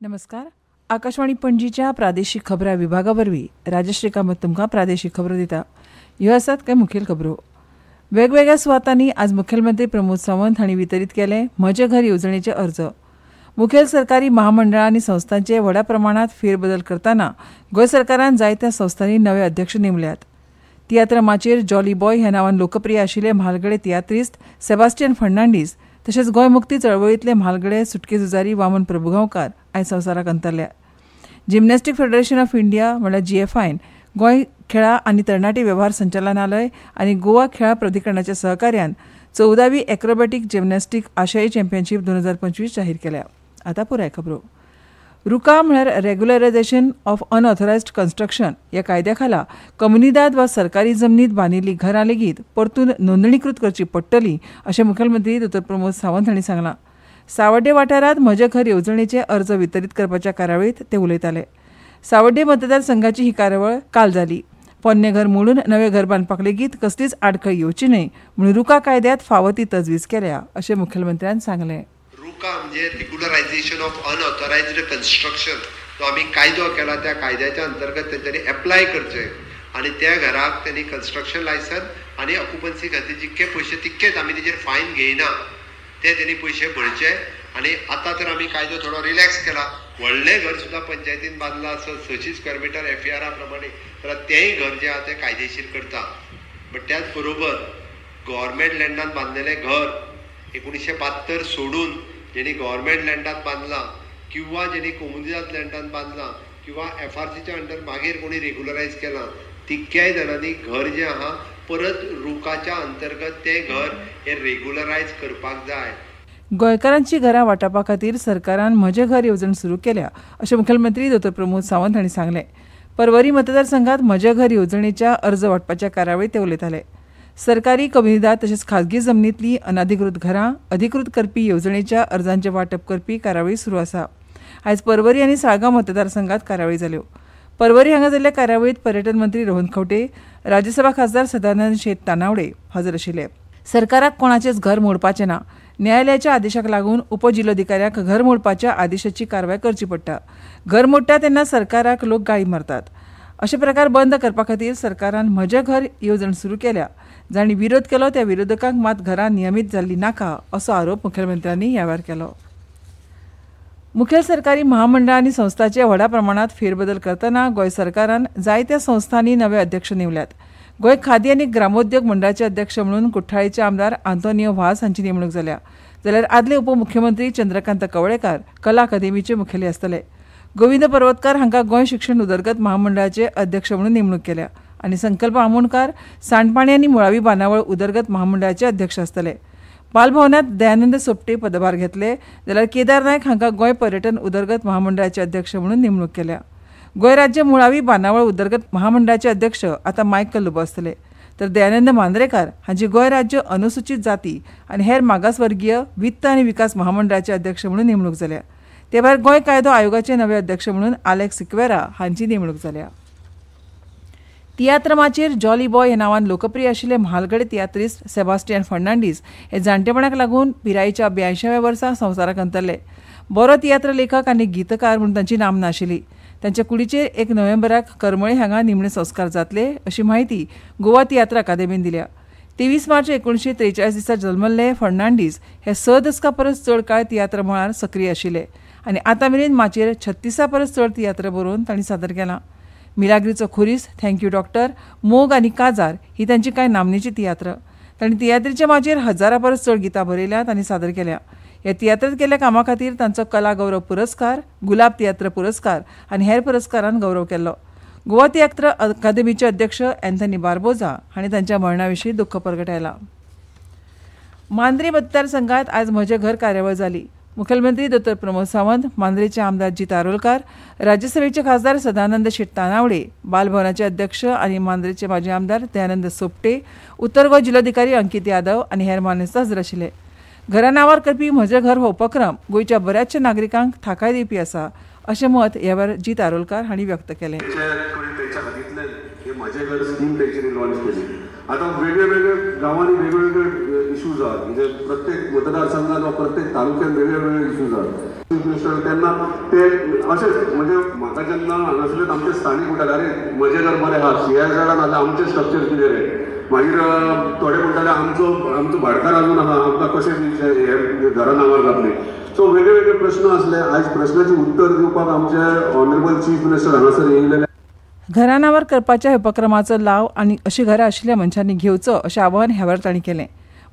नमस्कार. आकाशवाणी पणजीच्या प्रादेशीक खबरां विभागा वरवीं राजश्री कामत तुमकां प्रादेशीक खबरो दिता. ह्यो आसात कांय मुखेल खबरो. वेगवेगळ्या सुवातांनी आज मुखेलमंत्री प्रमोद सावंत हांणी वितरीत केले म्हजे घर येवजणेचे अर्ज. मुखेल सरकारी महामंडळां आनी संस्थांचे व्हड्या प्रमाणात फेरबदल करतना गोंय सरकारान जायत्या संस्थांनी नवे अध्यक्ष नेमल्यात. तियात्र माचयेर जॉली बॉय ह्या नांवान लोकप्रिय आशिल्ले म्हालगडे तियात्रिस्ट सेबास्टियन फर्नांडीस तशेंच गोंय मुक्ती चळवळींतले म्हालगडे सुटके झुजारी वामन प्रभुगांवकार आयज संवसाराक अंतरल्या. जिमनॅस्टीक फेडरेशन ऑफ इंडिया म्हणल्यार GFIन गोंय खेळां आनी तरणाटी वेव्हार संचालनालय आनी गोवा खेळां प्राधिकरणाच्या सहकार्यान 14वी एक्रोबॅटीक जिमनॅस्टीक आशियाई चॅम्पियनशीप 2025 जाहीर केल्या. आतां पुराय खबरो. रुका म्हळ्यार रेग्युलरायझेशन ऑफ अनऑथरायज्ड कन्स्ट्रक्शन ह्या कायद्या खाला कम्युनिदाद वा सरकारी जमनीत बांदिल्लीं घरां लेगीत परतून नोंदणीकृत करची पडटलीं अशें मुखेलमंत्री डॉ. प्रमोद सावंत हांणी सांगलां. सावड्डे वाठारांत म्हजे घर येवजणेचे अर्ज वितरीत करपाच्या कार्यावळींत ते उलयताले. सावड्डे मतदारसंघाची ही कार्यावळ काल जाली. पोन्नें घर मोडून नवें घर बांदपाक लेगीत कसलीच आडखळ येवची न्हय म्हूण रुका कायद्यांत फावो ती तजवीज केल्या अशें मुखेलमंत्र्यान सांगलें. रुका म्हणजे रेग्युलरायझेशन ऑफ अनऑथरायज्ड कन्स्ट्रक्शन जो आमी कायदो केला त्या कायद्याच्या अंतर्गत तेंच्यांनी एप्लाय करचें आनी त्या घराक त्यांनी कन्स्ट्रक्शन लायसन आनी ऑक्युपन्सी खातीर जितके पयशे तितकेच आमी तेजेर फायन घेयना ते त्यांनी पयशे भरचे. आनी आतां तर आमी कायदो थोडो रिलॅक्स केला. व्हडलें घर सुद्दां पंचायतीन बांदलां 600 स्क्वेअर मिटर FAR प्रमाणे जाल्यार तेंय घर जें आहा तें कायदेशीर करता. बट त्याच बरोबर गव्हर्मेंट लँडान बांदलेलें घर 1972 सोडून जेणी गव्हर्मेंट लँडात बांदलां किंवा जेणी कम्युनिदाद लँडान बांदलां किंवा FRCच्या अंडर मागीर कोणी रेग्युलरायज केलां तितक्याय जाणांनी घर जें आहा परत रुकाच्या अंतर्गत तें घर हे रेग्युलरायज करपाक जाय. गोंयकारांची घरां वांटपा खातीर सरकारान म्हजे घर येवजण सुरू केल्या अशें मुखेलमंत्री डॉ. प्रमोद सावंत हांणी सांगलें. परवरी मतदारसंघात म्हजे घर येवजणेच्या अर्ज वांटपाच्या कार्यावळींत ते उलयताले. सरकारी कम्युनिदाद तशेंच खाजगी जमनींतलीं अनाधिकृत घरां अधिकृत करपी येवजणेच्या अर्जांचें वांटप करपी कार्यावळी सुरू आसा. आयज परवरी आनी साळगांव मतदारसंघात कार्यावळी जाल्यो. परवरी हांगा जाल्ल्या कार्यावळींत पर्यटन मंत्री रोहन खंवटे, राज्यसभा खासदार सदानंद शेट तानावडे हाजीर आशिल्ले. सरकाराक कोणाचेच घर मोडपाचें ना. न्यायालयाच्या आदेशाक लागून उपजिल्लोधिकाऱ्याक घर मोडपाच्या आदेशाची कारवाय करची पडटा. घर मोडटा तेन्ना सरकाराक लोक गाळी मारतात. अशे प्रकार बंद करपा खातीर सरकारान म्हजे घर येवजण सुरू केल्या. जांणी विरोध केलो त्या विरोधकांक मात घरां नियमीत जाल्लीं नाका असो आरोप मुखेलमंत्र्यांनी ह्या वेळार केलो. मुखेल सरकारी महामंडळां आनी संस्थांचे व्हड्या प्रमाणात फेरबदल करतना गोंय सरकारान जायत्या संस्थांनी नवे अध्यक्ष नेमल्यात. गोंय खादी आनी ग्रामोद्योग मंडळाचे अध्यक्ष म्हणून कुठ्ठाळेचे आमदार आंतोनियो व्हास हांची नेमणूक जाल्या. जाल्यार आदले उपमुख्यमंत्री चंद्रकांत कवळेकार कला अकादेमीचे मुखेली आसतले. गोविंद पर्वतकार हांकां गोंय शिक्षण उदरगत महामंडळाचे अध्यक्ष म्हणून नेमणूक केल्या आनी संकल्प आमोणकार सांडपाणी आनी मुळावी बांदावळ उदरगत महामंडळाचे अध्यक्ष आसतले. बालभवनात दयानंद सोपटे पदभार घेतले जाल्यार केदार नायक हांकां गोंय पर्यटन उदरगत महामंडळाचे अध्यक्ष म्हणून नेमणूक केल्या. गोंय राज्य मुळावी बांदावळ उदरगत महामंडळाचे अध्यक्ष आतां मायकल लुबो आसतले. तर दयानंद मांद्रेकार हांची गोंय राज्य अनुसूचित जाती आनी हेर मागासवर्गीय वित्त आनी विकास महामंडळाचे अध्यक्ष म्हणून नेमणूक जाल्या. ते भायर गोंय कायदो आयोगाचे नवे अध्यक्ष म्हणून आलेक्स सिक्वेरा हांची नेमणूक जाल्या. तियात्र माचयेर जॉली बॉय ह्या नांवान लोकप्रिय आशिल्ले म्हालगडे तियात्रिस्ट सेबास्टियन फर्नांडीस हे जाणटेपणाक लागून पिरायेच्या 82व्या वर्सा संवसाराक अंतरले. बरो तियात्र लेखक आनी गीतकार म्हूण तांची नामना आशिल्ली. तांच्या कुडीचेर 1 नोव्हेंबराक करमळे हांगा निमणे संस्कार जातले अशी माहिती गोवा तियात्र अकादेमीन दिल्या. 23 मार्च 1943 दिसा जल्मल्ले फर्नांडीस हे 6 दशकां परस चड काळ तियात्र मळार सक्रीय आशिल्ले आनी आतां मेरेन माचयेर 36 परस चड तियात्र बरोवन तांणी सादर केलां. मिलाग्रीचो खुरीस, थँक्यू डॉक्टर, मोग आनी काजार ही तांची कांय नामनेची तियात्र. तांणी तियात्रीच्या माचयेर 1000 परस चड गितां बरयल्यात आनी सादर केल्या. ह्या तियात्रांत केल्ल्या कामा खातीर तांचो कला गौरव पुरस्कार, गुलाब तियात्र पुरस्कार आनी हेर पुरस्कारान गौरव केल्लो. गोवा तियात्र अकादेमीचे अध्यक्ष अँथनी बार्बोजा हांणी तांच्या मरणा विशीं दुख्ख प्रगटायलां. मांद्रे मतदारसंघात आज म्हजे घर कार्यावळ जाली. मुखेलमंत्री डॉ. प्रमोद सावंत, मांद्रेचे आमदार जी तारोलकार, राज्यसभेचे खासदार सदानंद शेट तानावडे, बालभवनाचे अध्यक्ष आनी मांद्रेचे माजी आमदार दयानंद सोपटे, उत्तर गोंय जिल्लोधिकारी अंकीत यादव आनी हेर मानेस्त हाजीर आशिल्ले. घरा नांवार करपी म्हजे घर हो उपक्रम गोंयच्या बऱ्याचशा नागरिकांक थाकाय दिवपी आसा अशें मत ह्या वेळार जी तारोलकार हांणी व्यक्त केलें. आता वेगवेगळे गावांनी वेगवेगळे इश्यूज आहेत, म्हणजे प्रत्येक मतदारसंघात वा प्रत्येक तालुक्यात वेगवेगळे इश्यूज आहेत. त्यांना ते असेच म्हणजे म्हाका जेन्ना हांगासरले आमचे स्थानिक म्हणटाले अरे म्हजें घर बरें आहा, CSR नाल्यार आमचें स्ट्रक्चर कितें रे, मागीर थोडे म्हणटाले आमचो भाडकार अजून आहा, आमकां कशें हे घरा नांवार घातली. सो वेगवेगळे प्रश्न आसले. आयज प्रश्नाची उत्तर दिवपाक आमचे ऑनरेबल चीफ मिनिस्टर हांगासर येयलेले. घरा नांवार करपाच्या उपक्रमाचो लाव आनी अशी घरां आशिल्ल्या मनशांनी घेवचो अशें आवाहन ह्या वेळार तांणी केलें.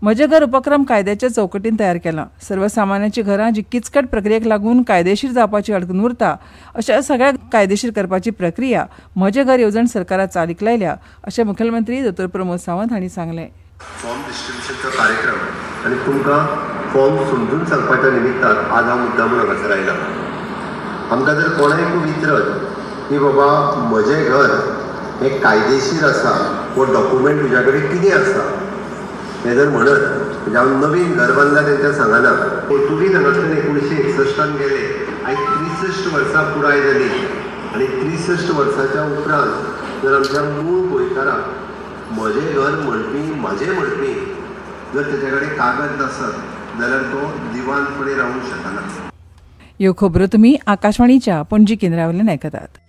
म्हजें घर उपक्रम कायद्याच्या चौकटीन तयार केलां. सर्वसामान्यांची घरां जी किचकट प्रक्रियेक लागून कायदेशीर जावपाची अडकून उरता अशा सगळ्या कायदेशीर करपाची प्रक्रिया म्हजें घर येवजण सरकारान चालीक लायल्या अशें मुखेलमंत्री दोतोर प्रमोद सावंत हांणी सांगलें. फॉर्म डिस्ट्रिब्युशनचो कार्यक्रम आनी तुमकां फॉर्म समजून सांगपाच्या निमित्तान आज हांव मुद्दामून हांगासर आयला. आमकां जर कोणाक विचारत की बाबा म्हजें घर हें कायदेशीर आसा वो डॉक्युमेंट तुज्या कडेन कितें आसा हें जर म्हणत, म्हणजे हांव नवीन घर बांदलां तेंच्या सांगना. पोर्तुगीज हांगासर 1961 गेले. आयज 63 वर्सां पुराय जाली आनी 63 वर्सांच्या उपरांत जर आमच्या मूळ गोंयकाराक म्हजें घर म्हणपी म्हाजें म्हणपी जर तेजे कडेन कागद नासत जाल्यार तो दिवानपणे रावूंक शकना. ह्यो खबरो तुमी आकाशवाणीच्या पणजी केंद्रावयल्यान आयकतात.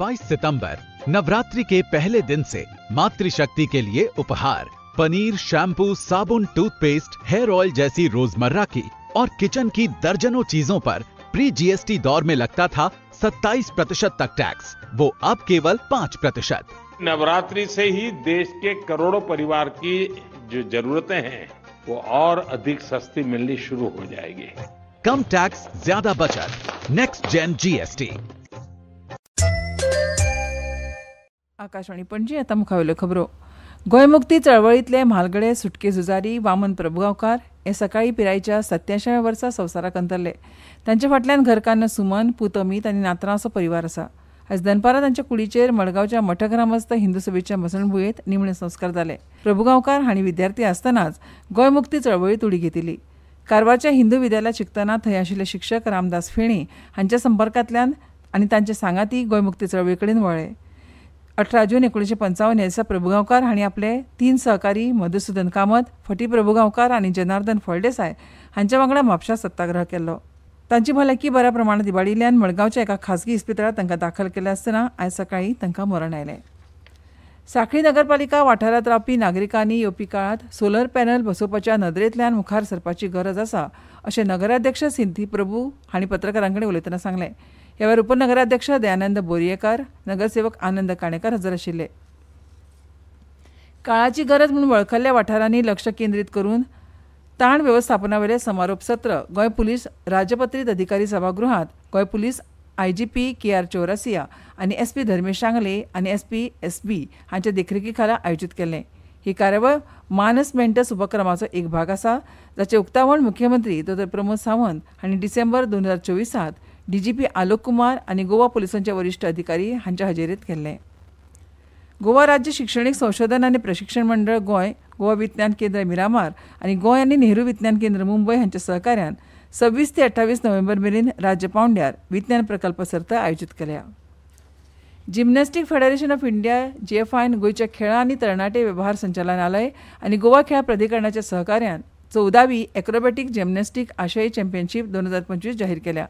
22 सितंबर नवरात्रि के पहले दिन से मातृशक्ति के लिए उपहार पनीर, शैम्पू, साबुन, टूथपेस्ट, हेयर ऑयल जैसी रोजमर्रा की और किचन की दर्जनों चीजों पर प्री GST दौर में लगता था 27% तक टैक्स, वो अब केवल 5%. नवरात्रि से ही देश के करोड़ों परिवार की जो जरूरतें हैं वो और अधिक सस्ती मिलनी शुरू हो जाएगी. कम टैक्स, ज्यादा बचत. Next gen GST. Akashvani Panaji. आता मुखावेल्यो खबरो. गोंय मुक्ती चळवळींतले म्हालगडे सुटके झुजारी वामन प्रभुगांवकार हे सकाळी पिरायेच्या 87व्या वर्सा संवसाराक अंतरले. तांचे फाटल्यान घरकान्न सुमन, पूत अमीत आनी नातरां असो परिवार आसा. आयज दनपारां तांच्या कुडीचेर मडगांवच्या मठग्रामस्थ हिंदू सभेच्या मसणभुंयेंत निमणे संस्कार जाले. प्रभुगांवकार हांणी विद्यार्थी आसतनाच गोंय मुक्ती चळवळींत उडी घेतिल्ली. कारवारच्या हिंदू विद्यालयात शिकतना थंय आशिल्ले शिक्षक रामदास फेणी हांच्या संपर्कांतल्यान आनी तांचे सांगाती गोंय मुक्ती चळवळी कडेन वळ्ळे. 18 जून 1955 ह्या दिसा प्रभुगांवकार हांणी आपले 3 सहकारी मधुसूदन कामत, फटी प्रभुगांवकार आनी जनार्दन फळदेसाय हांच्या वांगडा म्हापशां सत्याग्रह केल्लो. तांची भलायकी बऱ्या प्रमाणांत इबाडिल्ल्यान मडगांवच्या एका खाजगी इस्पितळांत तांकां दाखल केले आसतना आयज सकाळीं तांकां मरण आयलें. सांखळी नगरपालिका वाठारांत रावपी नागरिकांनी येवपी काळात सोलर पॅनल बसोवपाच्या नदरेंतल्यान मुखार सरपाची गरज आसा अशें नगराध्यक्ष सिद्धी प्रभू हांणी पत्रकारां कडेन उलयतना सांगलें. ह्या वेळार उपनगराध्यक्ष दयानंद बोरयेकार, नगरसेवक आनंद काणेकार हजर आशिल्ले. काळाची गरज म्हणून वळखल्ल्या वाठारांनी लक्ष केंद्रीत करून ताण वेवस्थापनावेले समारोप सत्र गोंय पुलीस राजपत्रीत अधिकारी सभागृहांत Goa police IGP KR Chaurasia आनी SP धर्मेश शांगले आनी SP SB हांच्या देखरेखी खाला आयोजीत केल्लें. ही कार्यावळ मानस मेंटस उपक्रमाचो एक भाग आसा, जाचे उक्तावण मुख्यमंत्री दोतोर प्रमोद सावंत हांणी डिसेंबर 2024 DGP आलोक कुमार आनी गोवा पुलिसांचे वरिश्ठ अधिकारी हांच्या हजेरेंत केल्लें. गोवा राज्य शिक्षणीक संशोधन आनी प्रशिक्षण मंडळ गोंय, गोवा विज्ञान केंद्र मिरामार आनी गोंय आनी नेहरू विज्ञान केंद्र मुंबय हांच्या सहकार्यान 26 ते 28 नोव्हेंबर मेरेन राज्य पावंड्यार विज्ञान प्रकल्प सर्त आयोजीत केल्या. जिमनॅस्टीक फेडरेशन ऑफ इंडिया GFIन गोंयच्या खेळां आनी तरणाटे वेव्हार संचालनालय आनी गोवा खेळ प्राधिकरणाच्या सहकार्यान 14वी एक्रोबॅटीक जिमनॅस्टीक आशियाई चॅम्पियनशीप 2025 जाहीर केल्या.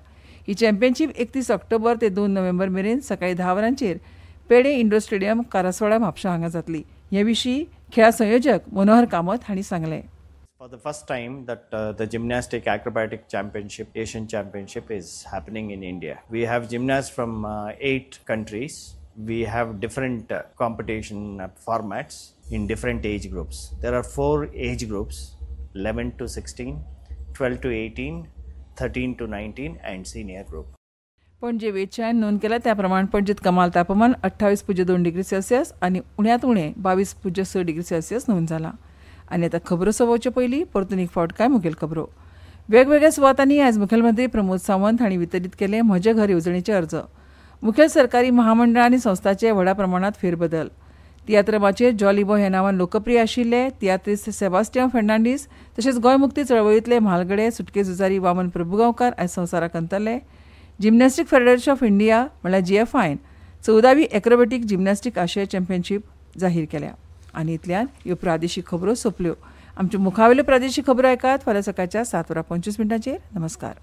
ही चॅम्पियनशीप 31 ऑक्टोबर ते 2 नोव्हेंबर मेरेन सकाळी 10 वरांचेर पेडे इंडोर स्टेडियम कारसवाडा म्हापशा हांगा जातली. ह्या विशीं खेळा संयोजक मनोहर कामत हांणी सांगलें. For the first time that the gymnastic acrobatic championship, Asian championship is happening in India. We have gymnasts from 8 countries. We have different competition formats in different age groups. There are 4 age groups, 11 to 16, 12 to 18, 13 to 19 and senior group. पणजे वेधशाळेन नोंद केल्या त्या प्रमाण पणजेत कमाल तापमान 28.2 degree Celsius आनी उण्यांत उणें 22.6 डिग्री सेल्सियस नोंद जालां. आनी आतां खबरो सोंपोवचे पयलीं परतून एक फावट कांय मुखेल खबरो. वेगवेगळ्या सुवातांनी आयज मुखेलमंत्री प्रमोद सावंत हांणी वितरीत केले म्हजे घर येवजणेचे अर्ज. मुखेल सरकारी महामंडळ आनी संस्थांचे व्हडा प्रमाणांत फेरबदल. तियात्रमाचेर जॉली बॉय ह्या नांवान लोकप्रिय आशिल्ले तियात्रिस्ट सेबास्टियन फेर्नांडीस तशेंच गोंय मुक्ती चळवळींतले म्हालगडे सुटके झुजारी वामन प्रभुगांवकार आयज संवसाराक अंतरले. जिमनॅस्टीक फेडरेशन ऑफ इंडिया म्हळ्यार GFIन 14वी एक्रोबॅटीक जिमनॅस्टीक आशिया चॅम्पियनशीप जाहीर केल्या. आनी इतल्यान ह्यो प्रादेशीक खबरो सोंपल्यो. आमच्यो मुखावेल्यो प्रादेशीक खबरो ऐकात फाल्यां सकाळच्या 7:25 नमस्कार.